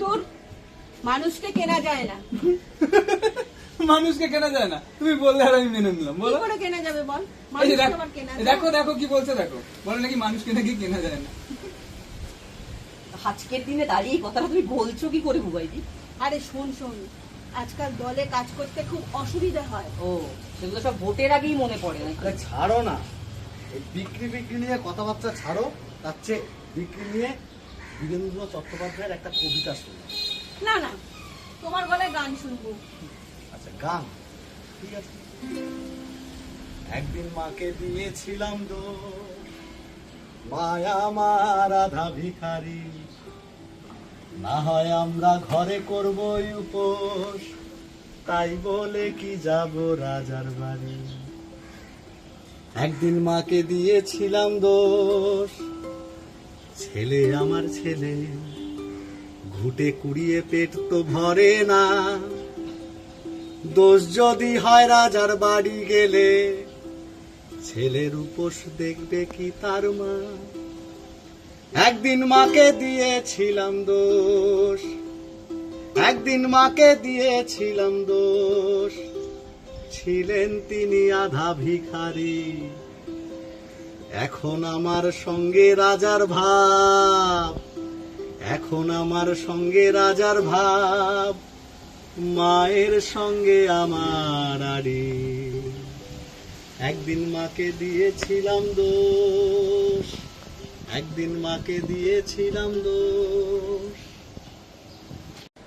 দূর, মানুষকে কেনা যায় না। মানুষকে কেনা যায় না, তুমি বললে আর আমি মেনে নিলাম। কি বলো। করে কেনা যাবে বল? এই যে মানুষকে আবার কেনা যায়? দেখো দেখো কি বলছে, দেখো বলে নাকি মানুষকে নাকি কেনা যায় না। আজকের দিনে দাঁড়িয়ে এই কথাটা তুমি বলছো কি করে বুবাইদি? আরে শোন শোন, আজকাল দলে কাজ করতে খুব অসুবিধা হয়। ও, সেগুলো সব ভোটের আগেই মনে পড়ে নাকি? আরে ছাড়ো না, এই বিক্রি নিয়ে কথাবার্তা ছাড়ো। তার চেয়ে বিক্রি নিয়ে বীরেন্দ্র চট্টোপাধ্যায়ের একটা কবিতা শোনো। না না, তোমার গলায় গান শুনবো। আচ্ছা গান, ঠিক আছে। একদিন মাকে দিয়েছিলাম দোষ, মায়া আমার আধা ভিখারি, না হয় আমরা ঘরে করবই উপোস, তাই বলে কি যাব রাজার বাড়ি। একদিন মাকে দিয়েছিলাম দোষ, ছেলে আমার ছেলে, ঘুটে কুড়িয়ে পেট তো ভরে না, দোষ যদি হয় রাজার বাড়ি গেলে, ছেলের উপোস দেখবে কি তার মা। একদিন মাকে দিয়েছিলাম দোষ, একদিন মাকে দিয়েছিলাম দোষ, ছিলেন তিনি আধা ভিখারি, এখন আমার সঙ্গে রাজার ভাব, এখন আমার সঙ্গে রাজার ভাব, মায়ের সঙ্গে আমার আড়ি। একদিন মাকে দিয়েছিলাম দোষ, একদিন মাকে দিয়েছিলাম দোষ।